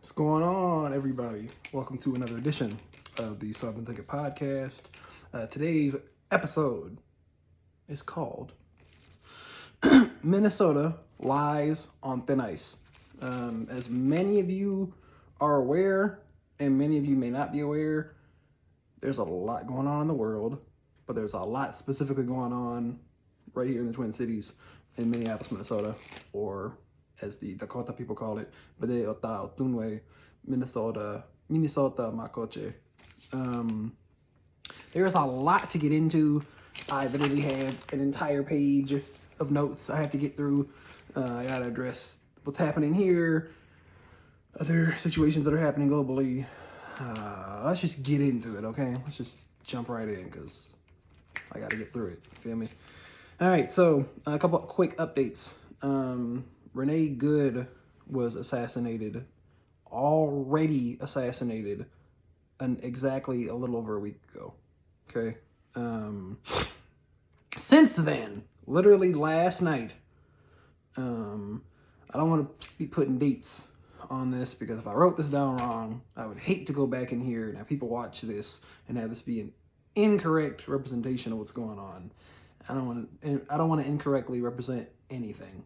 What's going on, everybody? Welcome to another edition of the So I've Been Thinking podcast. Today's episode is called Minnesota Lies on Thin Ice. As many of you are aware, and many of you may not be aware, there's a lot going on in the world, but there's a lot specifically going on right here in the Twin Cities in Minneapolis, Minnesota, or as the Dakota people call it, Bede Ota Otunwe, Minnesota Makoche. There's a lot to get into. I literally have an entire page of notes I have to get through. I gotta address what's happening here, other situations that are happening globally. Let's just get into it, okay? Let's just jump right in because I gotta get through it. Feel me? All right, so a couple of quick updates. Renee Good was already assassinated, exactly a little over a week ago. Okay. Since then, literally last night, I don't want to be putting dates on this because if I wrote this down wrong, I would hate to go back in here and have people watch this and have this be an incorrect representation of what's going on. I don't want to incorrectly represent anything.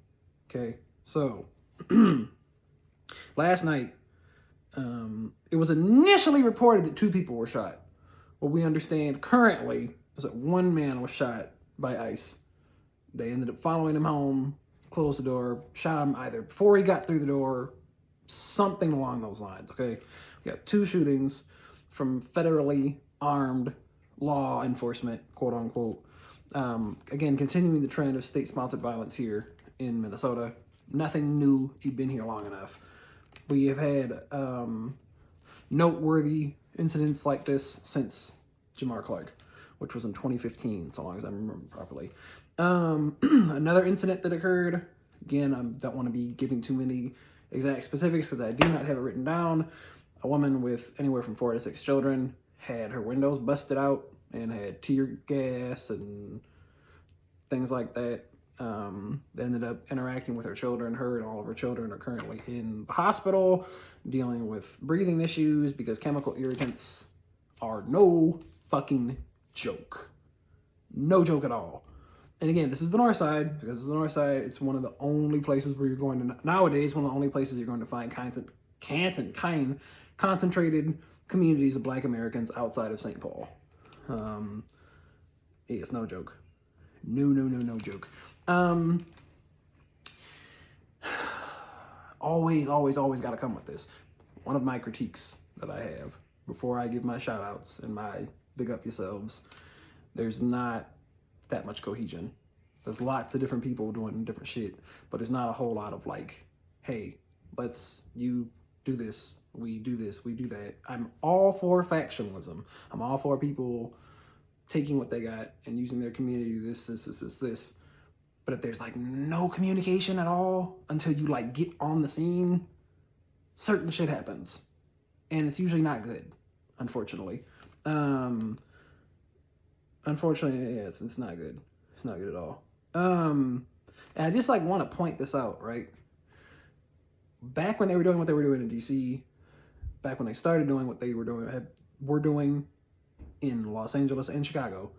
Okay. So, last night, it was initially reported that 2 people were shot. What we understand currently is that 1 man was shot by ICE. They ended up following him home, closed the door, shot him either before he got through the door, something along those lines, okay? We got 2 shootings from federally armed law enforcement, quote unquote. Again, continuing the trend of state-sponsored violence here in Minnesota. Nothing new if you've been here long enough. We have had noteworthy incidents like this since Jamar Clark, which was in 2015, so long as I remember properly. Another incident that occurred, again, I don't want to be giving too many exact specifics because I do not have it written down. A woman with anywhere from 4 to 6 children had her windows busted out and had tear gas and things like that. They ended up interacting with her children. Her and all of her children are currently in the hospital dealing with breathing issues because chemical irritants are no fucking joke. No joke at all. And again, this is the north side. Because it's the north side, it's one of the only places where you're going to, nowadays, one of the only places you're going to find concentrated communities of Black Americans outside of St. Paul. It's no joke. No joke. Always got to come with this. One of my critiques that I have before I give my shout outs and my big up yourselves, there's not that much cohesion. There's lots of different people doing different shit, but there's not a whole lot of like, hey, you do this, we do that. I'm all for factionalism. I'm all for people taking what they got and using their community to do this. But if there's like no communication at all until you like get on the scene, certain shit happens. And it's usually not good, unfortunately. Unfortunately, yeah, it's not good. It's not good at all. And I just like want to point this out, right? Back when they were doing what they were doing in DC, back when they started doing what they were doing in Los Angeles and Chicago,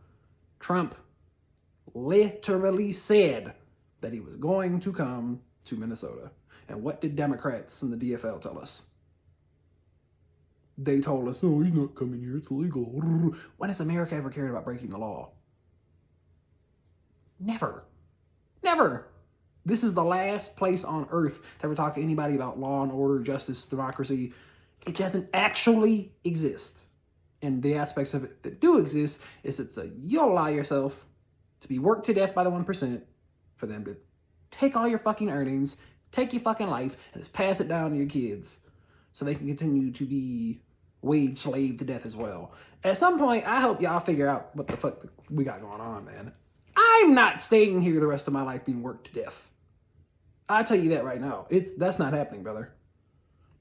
Trump literally said that he was going to come to Minnesota. And what did Democrats and the DFL tell us? They told us, no, he's not coming here, it's illegal. When has America ever cared about breaking the law? Never. This is the last place on earth to ever talk to anybody about law and order, justice, democracy. It doesn't actually exist. And the aspects of it that do exist is you'll allow yourself to be worked to death by the 1%, for them to take all your fucking earnings, take your fucking life, and just pass it down to your kids so they can continue to be wage slave to death as well. At some point, I hope y'all figure out what the fuck we got going on, man. I'm not staying here the rest of my life being worked to death. I'll tell you that right now. That's not happening, brother.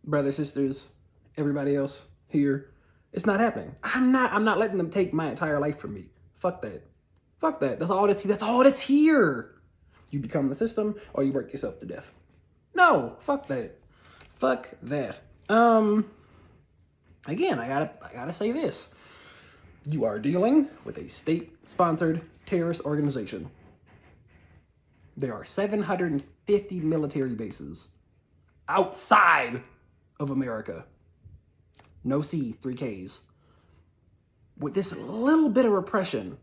Brothers, sisters, everybody else here. It's not happening. I'm not letting them take my entire life from me. Fuck that. That's all that's here. You become the system or you work yourself to death. No, fuck that. Again, I gotta say this. You are dealing with a state-sponsored terrorist organization. There are 750 military bases outside of America. No C, 3Ks. With this little bit of repression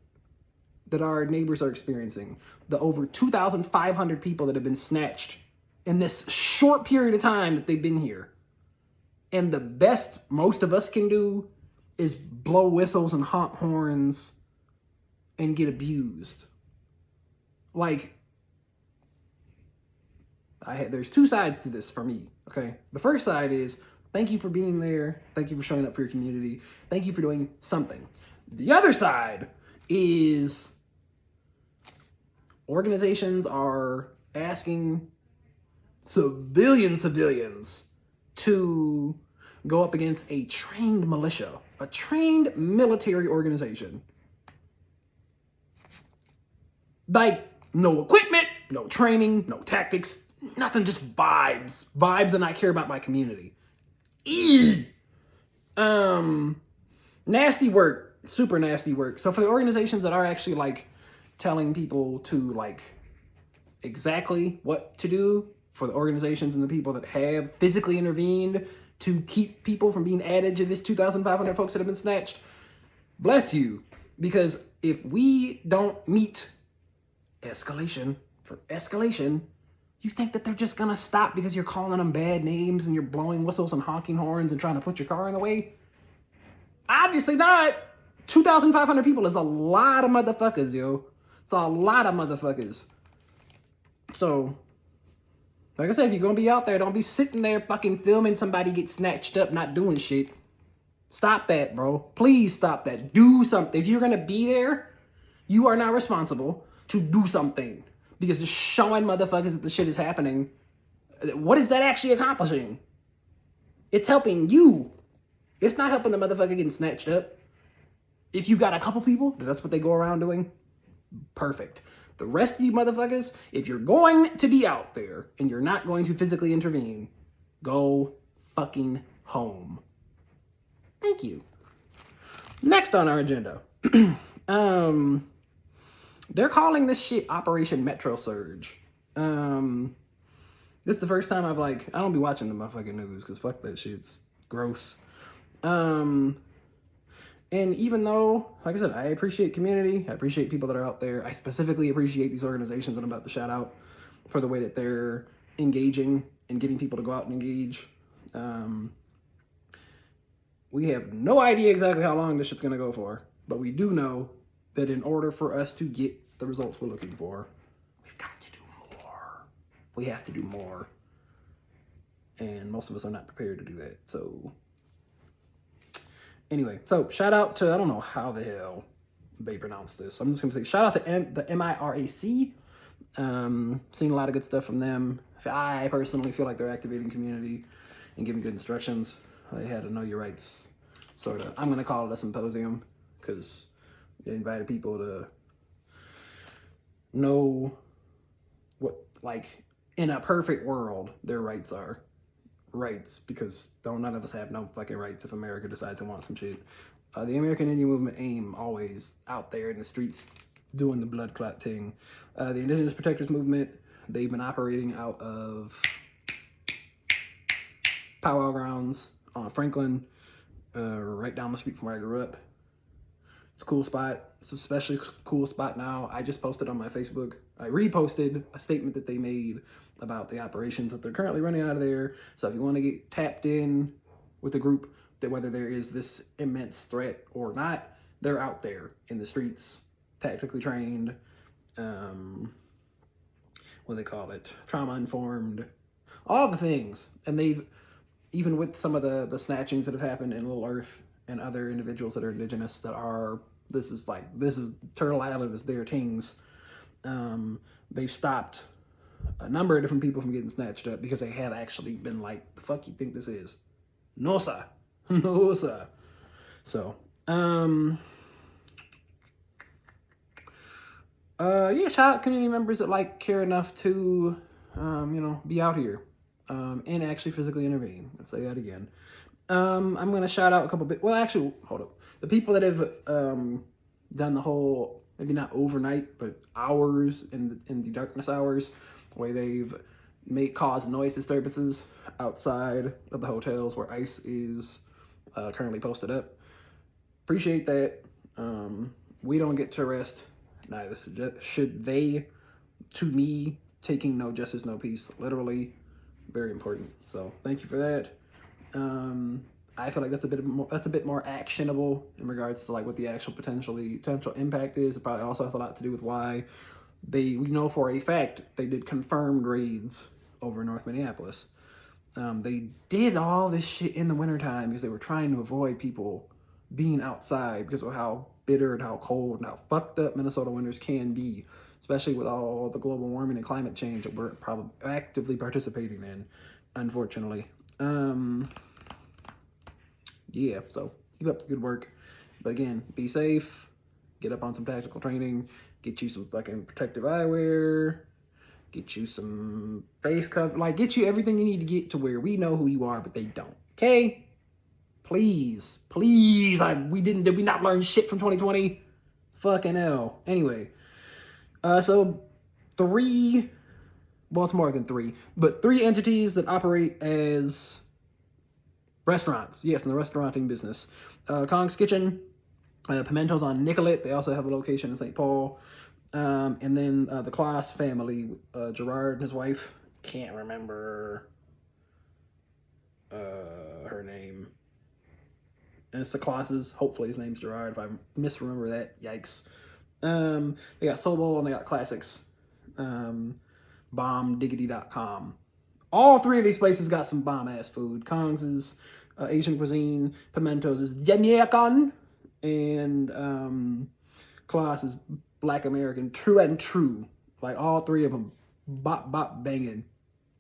that our neighbors are experiencing, the over 2,500 people that have been snatched in this short period of time that they've been here. And the best most of us can do is blow whistles and honk horns and get abused. Like, there's two sides to this for me, okay? The first side is, thank you for being there. Thank you for showing up for your community. Thank you for doing something. The other side is organizations are asking civilians to go up against a trained militia, a trained military organization. Like, no equipment, no training, no tactics, nothing, just vibes. Vibes, and I care about my community. Nasty work, super nasty work. So for the organizations that are actually like telling people to like exactly what to do, for the organizations and the people that have physically intervened to keep people from being added to this 2,500 folks that have been snatched, bless you. Because if we don't meet escalation for escalation, you think that they're just gonna stop because you're calling them bad names and you're blowing whistles and honking horns and trying to put your car in the way? Obviously not. 2,500 people is a lot of motherfuckers, yo. It's a lot of motherfuckers. So, like I said, if you're gonna be out there, don't be sitting there fucking filming somebody get snatched up not doing shit. Stop that, bro. Please stop that. Do something. If you're gonna be there, you are not responsible to do something. Because just showing motherfuckers that the shit is happening, what is that actually accomplishing? It's helping you. It's not helping the motherfucker getting snatched up. If you got a couple people, that's what they go around doing, perfect. The rest of you motherfuckers, if you're going to be out there and you're not going to physically intervene, go fucking home. Thank you. Next on our agenda. They're calling this shit Operation Metro Surge. This is the first time I don't be watching the motherfucking news because fuck that shit. It's gross. And even though, like I said, I appreciate community, I appreciate people that are out there, I specifically appreciate these organizations that I'm about to shout out for the way that they're engaging and getting people to go out and engage. We have no idea exactly how long this shit's going to go for, but we do know that in order for us to get the results we're looking for, we've got to do more. We have to do more. And most of us are not prepared to do that, so... Anyway, so shout out to, I don't know how the hell they pronounce this. I'm just going to say shout out to the MIRAC. Seen a lot of good stuff from them. I personally feel like they're activating community and giving good instructions. They had a Know Your Rights sort of, I'm going to call it a symposium because they invited people to know what, like, in a perfect world, their rights are. Rights, because none of us have no fucking rights if America decides to want some shit. The American Indian Movement, AIM, always out there in the streets doing the blood clot thing. The Indigenous Protectors Movement, they've been operating out of powwow grounds on Franklin, right down the street from where I grew up. It's a cool spot. It's an especially cool spot now. I just posted on my Facebook, I reposted a statement that they made about the operations that they're currently running out of there. So if you want to get tapped in with the group, that whether there is this immense threat or not, they're out there in the streets, tactically trained, what do they call it? Trauma informed, all the things. And they've, even with some of the snatchings that have happened in Little Earth and other individuals that are indigenous that are, this is Turtle Island is their things. They've stopped a number of different people from getting snatched up because they have actually been like, the fuck you think this is? No, sir. No, sir. So, yeah, shout out community members that care enough to, be out here. and actually physically intervene. Let's say that again. I'm going to shout out a couple well, actually, hold up. The people that have done the whole, maybe not overnight, but hours in the darkness hours, where they've caused noise disturbances outside of the hotels where ICE is currently posted up. Appreciate that. We don't get to rest. Neither should they. To me, taking no justice, no peace, literally, very important. So thank you for that. I feel like that's a bit more actionable in regards to like what the actual potential impact is. It probably also has a lot to do with why we know for a fact they did confirmed raids over North Minneapolis. They did all this shit in the wintertime because they were trying to avoid people being outside because of how bitter and how cold and how fucked up Minnesota winters can be, especially with all the global warming and climate change that we're probably actively participating in, unfortunately. Yeah, so keep up the good work. But again, be safe, get up on some tactical training, get you some fucking protective eyewear, get you some face cover, like get you everything you need to get to where we know who you are, but they don't. Okay? Please, please. Did we not learn shit from 2020? Fucking hell. Anyway, so it's more than three, but 3 entities that operate as restaurants. Yes, in the restauranting business. Kong's Kitchen, Pimentos on Nicollet. They also have a location in St. Paul. And then the Klaas family, Gerard and his wife. Can't remember her name. And it's the Klaases. Hopefully his name's Gerard. If I misremember that, yikes. They got Soul Bowl and they got Classics. Bombdiggity.com. All 3 of these places got some bomb-ass food. Kong's is Asian cuisine. Pimentos is Jamaican. And Klaas is Black American. True and true. Like, all 3 of them. Bop, bop, banging.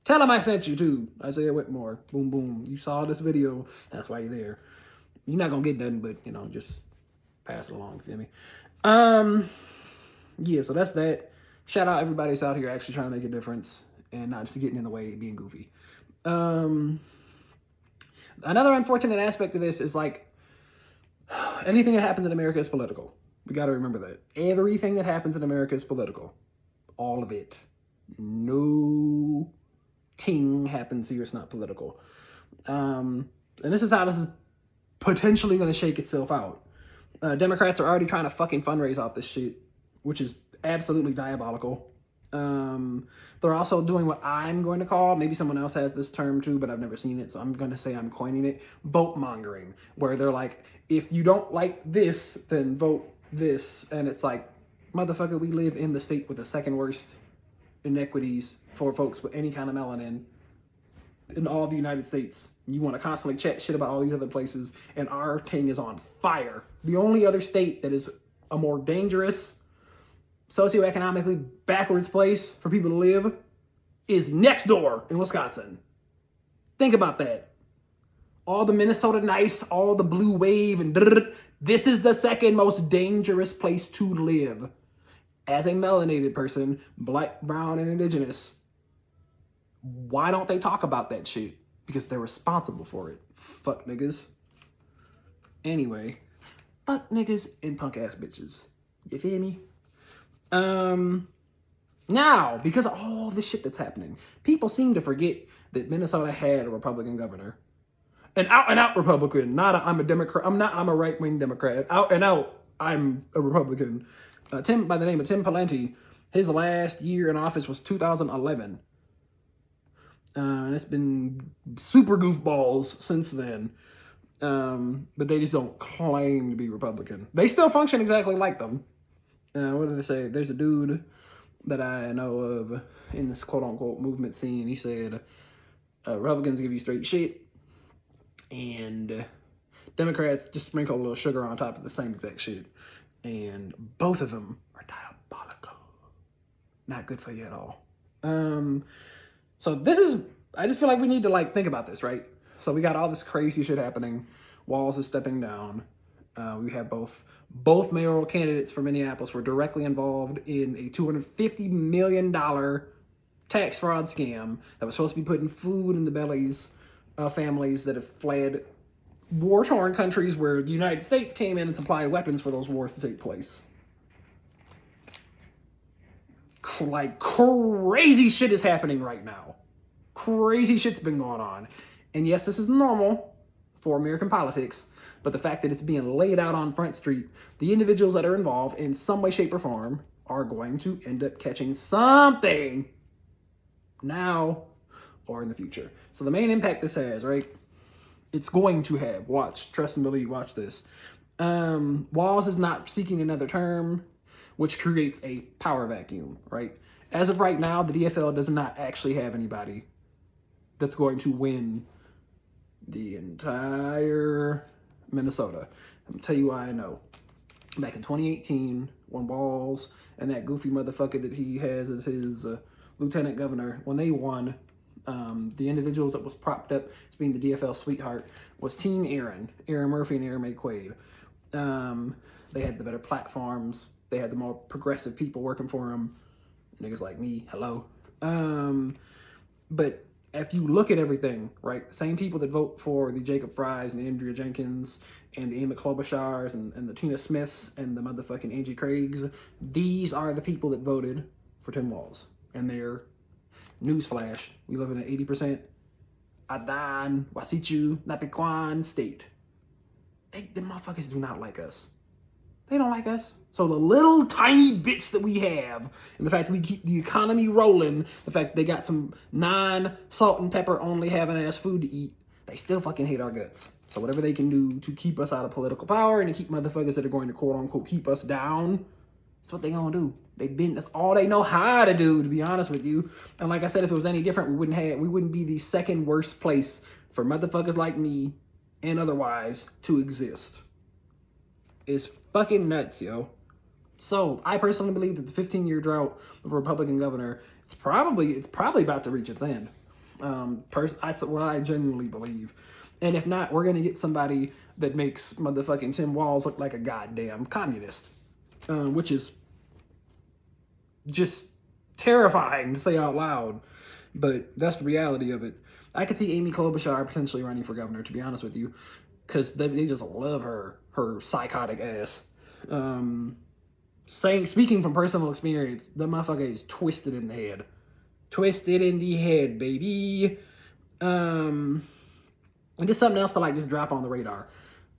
Tell them I sent you, too. Isaiah Whitmore. Boom, boom. You saw this video. That's why you're there. You're not going to get nothing, but, you know, just pass it along. Feel me? Yeah, so that's that. Shout out everybody that's out here actually trying to make a difference and not just getting in the way, being goofy. Another unfortunate aspect of this is like anything that happens in America is political. We got to remember that. Everything that happens in America is political. All of it. No thing happens here. It's not political. And this is how this is potentially going to shake itself out. Democrats are already trying to fucking fundraise off this shit, which is absolutely diabolical. They're also doing what I'm going to call, maybe someone else has this term too, but I've never seen it, so I'm going to say I'm coining it, vote mongering, where they're like, if you don't like this, then vote this. And it's like, motherfucker, we live in the state with the second worst inequities for folks with any kind of melanin in all the United States. You want to constantly chat shit about all these other places, and our thing is on fire. The only other state that is a more dangerous, socioeconomically backwards place for people to live is next door in Wisconsin. Think about that. All the Minnesota nice, all the blue wave, and this is the second most dangerous place to live. As a melanated person, black, brown, and indigenous, why don't they talk about that shit? Because they're responsible for it. Fuck niggas. Anyway, fuck niggas and punk ass bitches. You feel me? Now, because of all this shit that's happening, people seem to forget that Minnesota had a Republican governor. An out and out Republican. I'm a Democrat. I'm a right wing Democrat. Out and out, I'm a Republican. Tim, by the name of Tim Pawlenty, his last year in office was 2011. And it's been super goofballs since then. But they just don't claim to be Republican. They still function exactly like them. What did they say? There's a dude that I know of in this quote-unquote movement scene. He said, Republicans give you straight shit, and Democrats just sprinkle a little sugar on top of the same exact shit. And both of them are diabolical. Not good for you at all. So this is, I just feel like we need to like think about this, right? So we got all this crazy shit happening. Walz is stepping down. We have both mayoral candidates for Minneapolis were directly involved in a $250 million tax fraud scam that was supposed to be putting food in the bellies of families that have fled war-torn countries where the United States came in and supplied weapons for those wars to take place. Like, crazy shit is happening right now. Crazy shit's been going on. And yes, this is normal for American politics, but the fact that it's being laid out on Front Street, the individuals that are involved in some way, shape, or form are going to end up catching something now or in the future. So the main impact this has, right? It's going to have, watch, trust and believe, watch this. Walz is not seeking another term, which creates a power vacuum, right? As of right now, the DFL does not actually have anybody that's going to win the entire Minnesota. I'm gonna tell you why I know. Back in 2018, when Walz and that goofy motherfucker that he has as his lieutenant governor, when they won, the individuals that was propped up as being the DFL sweetheart was Team Aaron Murphy and Aaron McQuaid. They had the better platforms. They had the more progressive people working for them. Niggas like me, hello. But if you look at everything, right, same people that vote for the Jacob Fries and the Andrea Jenkins and the Amy Klobuchars and the Tina Smiths and the motherfucking Angie Craigs, these are the people that voted for Tim Walz. And they're, newsflash, we live in an 80% Adan, Wasichu, Napiquan state. The motherfuckers do not like us. They don't like us. So the little tiny bits that we have, and the fact that we keep the economy rolling, the fact that they got some non-salt and pepper only having ass food to eat, they still fucking hate our guts. So whatever they can do to keep us out of political power and to keep motherfuckers that are going to quote unquote keep us down, that's what they gonna do. That's all they know how to do, to be honest with you. And like I said, if it was any different, we wouldn't be the second worst place for motherfuckers like me and otherwise to exist. It's fucking nuts, yo. So I personally believe that the 15-year drought of a Republican governor, it's probably about to reach its end. That's what I genuinely believe. And if not, we're gonna get somebody that makes motherfucking Tim Walz look like a goddamn communist, which is just terrifying to say out loud. But that's the reality of it. I could see Amy Klobuchar potentially running for governor, to be honest with you, because they just love her psychotic ass. Speaking from personal experience, the motherfucker is twisted in the head. Twisted in the head, baby. And just something else to like just drop on the radar.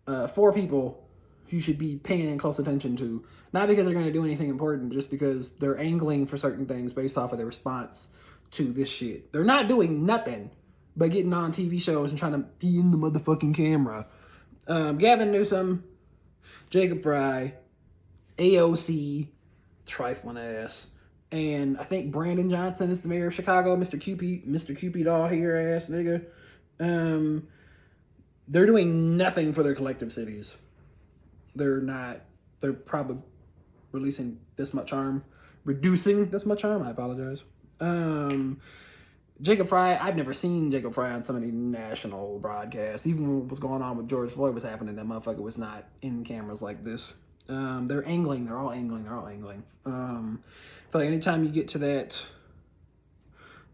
4 people you should be paying close attention to. Not because they're going to do anything important, just because they're angling for certain things based off of their response to this shit. They're not doing nothing but getting on TV shows and trying to be in the motherfucking camera. Gavin Newsom, Jacob Fry, AOC, trifling ass, and I think Brandon Johnson is the mayor of Chicago, Mr. Cupid all here ass nigga. They're doing nothing for their collective cities. They're probably reducing this much harm, I apologize. Jacob Fry, I've never seen Jacob Fry on so many national broadcasts. Even when what was going on with George Floyd was happening, that motherfucker was not in cameras like this. They're angling. They're all angling. I feel like anytime you get to the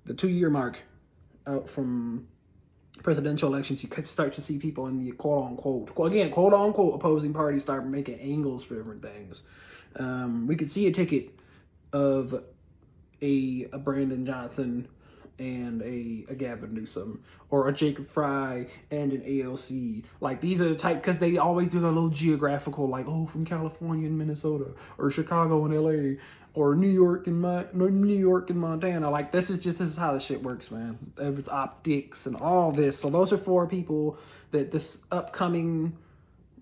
2-year mark out from presidential elections, you start to see people in the quote unquote opposing parties start making angles for different things. We could see a ticket of a Brandon Johnson and a Gavin Newsom, or a Jacob Fry and an AOC. Like, these are the type, because they always do their little geographical, like, oh, from California and Minnesota, or Chicago and LA, or New York and Montana. Like, this is how this shit works, man. It's optics and all this. So those are 4 people that this upcoming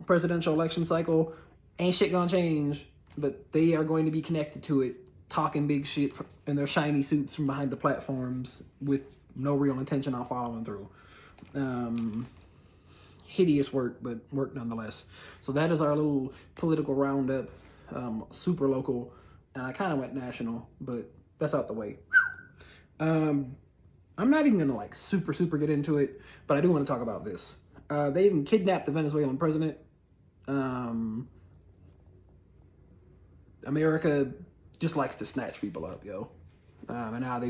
presidential election cycle ain't shit gonna change, but they are going to be connected to it, talking big shit in their shiny suits from behind the platforms with no real intention on following through. Hideous work, but work nonetheless. So that is our little political roundup, super local, and I kind of went national, but that's out the way. I'm not even gonna like super get into it, but I do want to talk about this. They even kidnapped the Venezuelan president. America just likes to snatch people up, yo. And now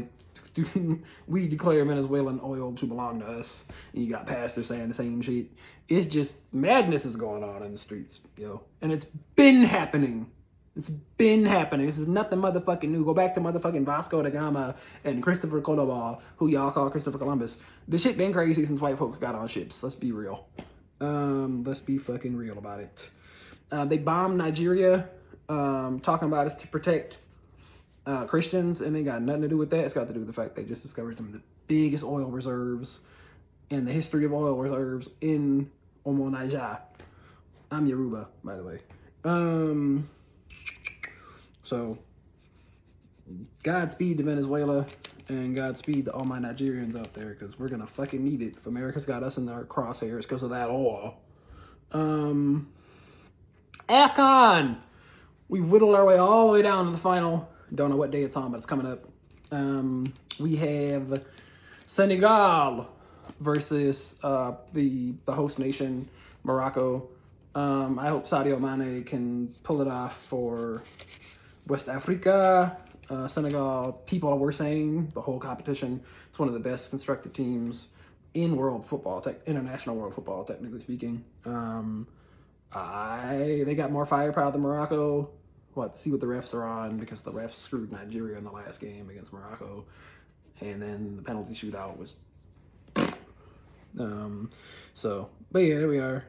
we declare Venezuelan oil to belong to us. And you got pastors saying the same shit. It's just madness is going on in the streets, yo. And it's been happening. It's been happening. This is nothing motherfucking new. Go back to motherfucking Vasco da Gama and Christopher Cordova, who y'all call Christopher Columbus. This shit been crazy since white folks got on ships. Let's be real. Let's be fucking real about it. They bombed Nigeria, talking about it's to protect Christians, and they got nothing to do with that. It's got to do with the fact they just discovered some of the biggest oil reserves in the history of oil reserves in Omo Niger. I'm Yoruba, by the way. So, Godspeed to Venezuela, and Godspeed to all my Nigerians out there, because we're going to fucking need it. If America's got us in their crosshairs because of that oil. AFCON! We've whittled our way all the way down to the final. Don't know what day it's on, but it's coming up. We have Senegal versus the host nation, Morocco. I hope Sadio Mane can pull it off for West Africa. Senegal, people were saying the whole competition, it's one of the best constructed teams in world football, international world football, technically speaking. They got more firepower than Morocco. We'll have to see what the refs are on, because the refs screwed Nigeria in the last game against Morocco, and then the penalty shootout was. But yeah, there we are.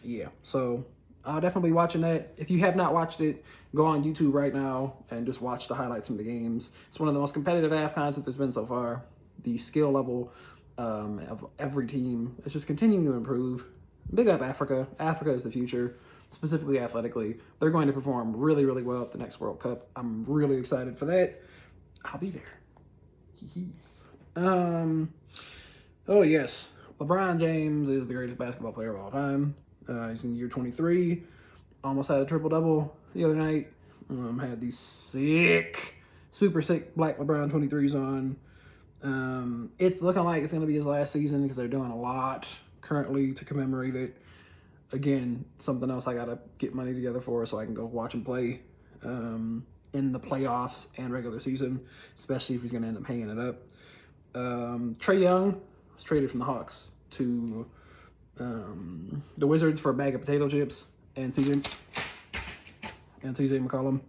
Yeah, so I'll definitely be watching that. If you have not watched it, go on YouTube right now and just watch the highlights from the games. It's one of the most competitive AFCONs that there's been so far. The skill level of every team is just continuing to improve. Big up Africa. Africa is the future, specifically athletically. They're going to perform really, really well at the next World Cup. I'm really excited for that. I'll be there. Oh, yes. LeBron James is the greatest basketball player of all time. He's in year 23. Almost had a triple-double the other night. Had these super sick black LeBron 23s on. It's looking like it's going to be his last season, because they're doing a lot currently to commemorate it. Again, something else I got to get money together for so I can go watch him play in the playoffs and regular season, especially if he's going to end up hanging it up. Trae Young was traded from the Hawks to the Wizards for a bag of potato chips and CJ McCollum.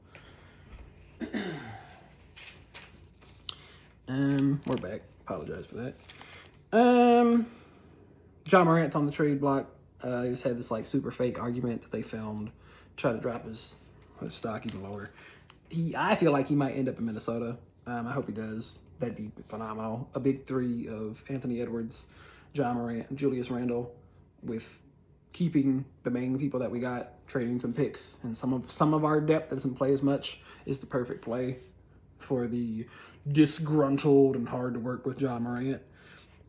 We're back. Apologize for that. John Morant's on the trade block. He just had this like super fake argument that they filmed to try to drop his stock even lower. I feel like he might end up in Minnesota. I hope he does. That'd be phenomenal. A big three of Anthony Edwards, John Morant, and Julius Randle, with keeping the main people that we got, trading some picks, and some of our depth that doesn't play as much is the perfect play for the disgruntled and hard to work with John Morant.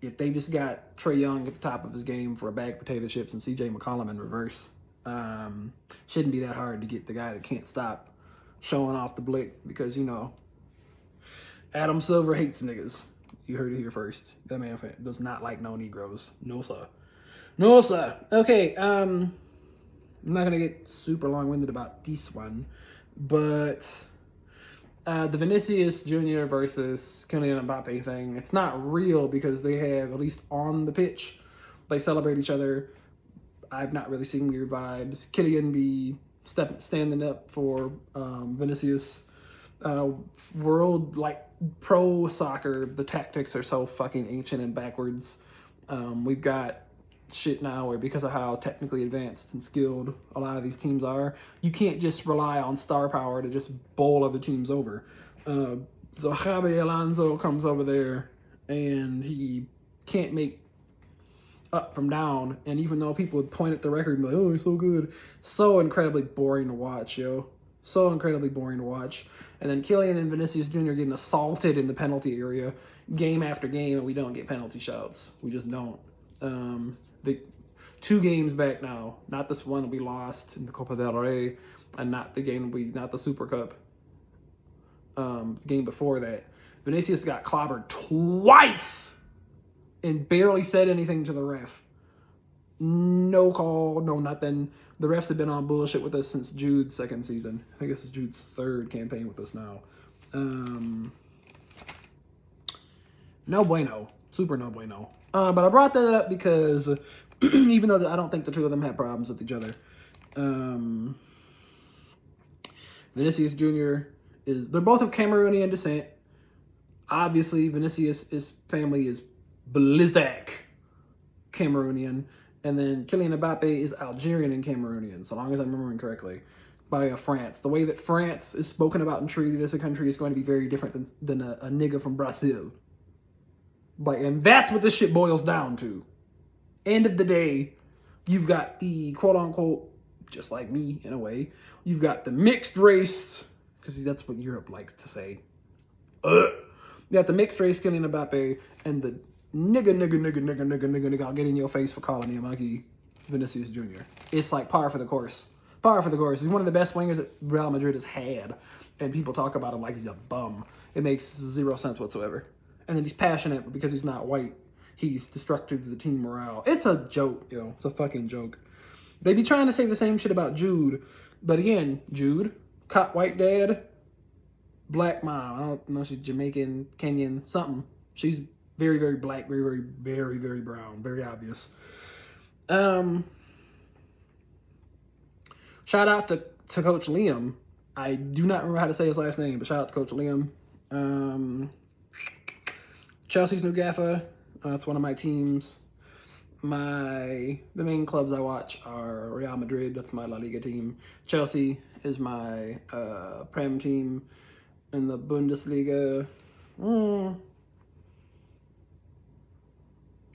If they just got Trae Young at the top of his game for a bag of potato chips and CJ McCollum in reverse, shouldn't be that hard to get the guy that can't stop showing off the blick, because, you know, Adam Silver hates niggas. You heard it here first. That man does not like no Negroes. No, sir. No, sir. Okay, I'm not going to get super long-winded about this one, but the Vinicius Jr. versus Kylian Mbappe thing, it's not real, because they have, at least on the pitch, they celebrate each other. I've not really seen weird vibes. Kylian be standing up for Vinicius. World, like, pro soccer, the tactics are so fucking ancient and backwards. We've got shit now where, because of how technically advanced and skilled a lot of these teams are, you can't just rely on star power to just bowl other teams over. So Xabi Alonso comes over there and he can't make up from down, and even though people would point at the record and be like, oh, he's so good, so incredibly boring to watch, yo. So incredibly boring to watch. And then Kylian and Vinicius Jr. getting assaulted in the penalty area game after game, and we don't get penalty shouts. We just don't. The 2 games back now, not this one we lost in the Copa del Rey, and not the Super Cup. The game before that, Vinicius got clobbered twice and barely said anything to the ref. No call, no nothing. The refs have been on bullshit with us since Jude's second season. I think this is Jude's third campaign with us now. No bueno. Super no bueno. But I brought that up because even though I don't think the two of them had problems with each other, Vinicius Jr. they're both of Cameroonian descent. Obviously, Vinicius' family is Blizak Cameroonian. And then Kylian Mbappe is Algerian and Cameroonian, so long as I'm remembering correctly, by France. The way that France is spoken about and treated as a country is going to be very different than a nigga from Brazil. Like, and that's what this shit boils down to. End of the day, you've got the quote-unquote, just like me in a way, you've got the mixed race, because that's what Europe likes to say. You got the mixed race Kylian Mbappe and the nigga, I'll get in your face for calling me a monkey, Vinicius Jr. It's like par for the course. Par for the course. He's one of the best wingers that Real Madrid has had, and people talk about him like he's a bum. It makes zero sense whatsoever. And then he's passionate, but because he's not white, he's destructive to the team morale. It's a joke, yo. It's a fucking joke. They be trying to say the same shit about Jude, but again, Jude, cop white dad, black mom. I don't know if she's Jamaican, Kenyan, something. She's very, very black, very, very, very, very brown, very obvious. Shout out to Coach Liam. I do not remember how to say his last name, but shout out to Coach Liam. Chelsea's new gaffer. That's one of my teams. The main clubs I watch are Real Madrid. That's my La Liga team. Chelsea is my Prem team. In the Bundesliga,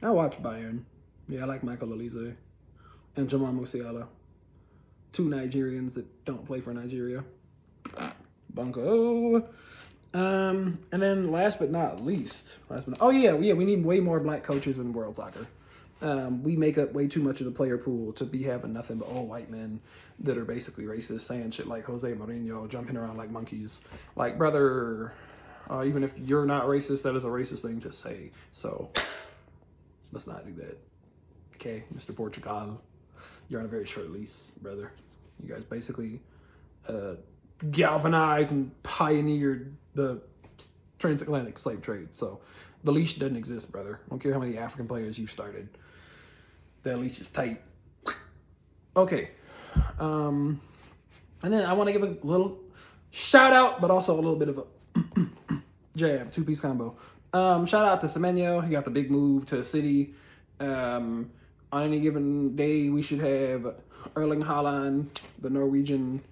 I watch Bayern. Yeah, I like Michael Olise and Jamal Musiala. Two Nigerians that don't play for Nigeria. Bunko. And then last but not least, we need way more black coaches in world soccer. We make up way too much of the player pool to be having nothing but all white men that are basically racist, saying shit like Jose Mourinho, jumping around like monkeys. Like, brother, even if you're not racist, that is a racist thing to say. So let's not do that. Okay, Mr. Portugal, you're on a very short lease, brother. You guys basically galvanized and pioneered the transatlantic slave trade. So the leash doesn't exist, brother. I don't care how many African players you've started. That leash is tight. Okay. And then I want to give a little shout out, but also a little bit of a jab, two-piece combo. Shout out to Semenyo. He got the big move to City. On any given day, we should have Erling Haaland, the Norwegian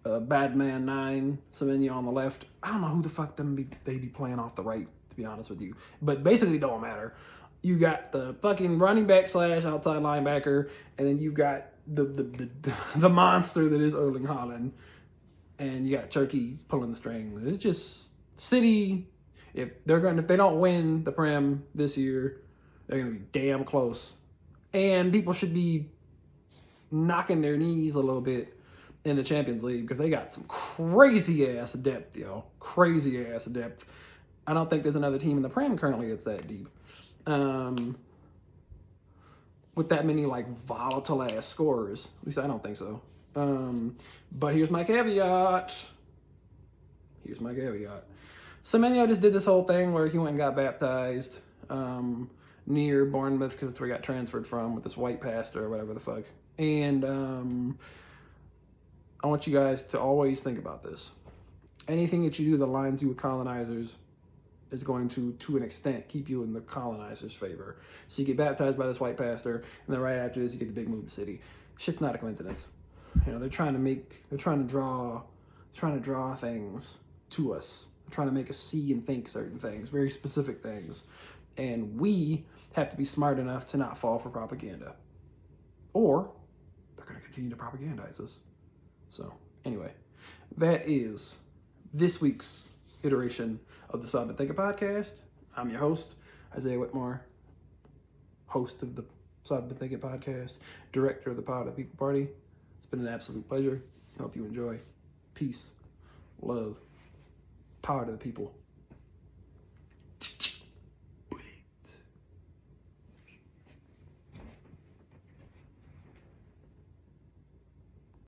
Badman 9, Semenyo on the left. I don't know who the fuck they be playing off the right, to be honest with you. But basically, it don't matter. You got the fucking running back / outside linebacker, and then you've got the monster that is Erling Haaland, and you got Turkey pulling the strings. It's just City. If they don't win the Prem this year, they're gonna be damn close, and people should be knocking their knees a little bit in the Champions League because they got some crazy ass depth, yo. Crazy ass depth. I don't think there's another team in the Prem currently that's that deep. With that many like volatile ass scorers. At least I don't think so. But here's my caveat. Semenyo just did this whole thing where he went and got baptized near Bournemouth because that's where he got transferred from with this white pastor or whatever the fuck. And I want you guys to always think about this. Anything that you do that aligns you with colonizers is going to an extent, keep you in the colonizers' favor. So you get baptized by this white pastor, and then right after this, you get the big move to City. Shit's not a coincidence. You know, they're trying to draw things to us. They're trying to make us see and think certain things, very specific things. And we have to be smart enough to not fall for propaganda. Or they're going to continue to propagandize us. So, anyway, that is this week's iteration of the So I've Been Thinking podcast. I'm your host, Isaiah Whitmore, host of the So I've Been Thinking podcast, director of the Power of the People Party. It's been an absolute pleasure. Hope you enjoy. Peace, love, power to the people.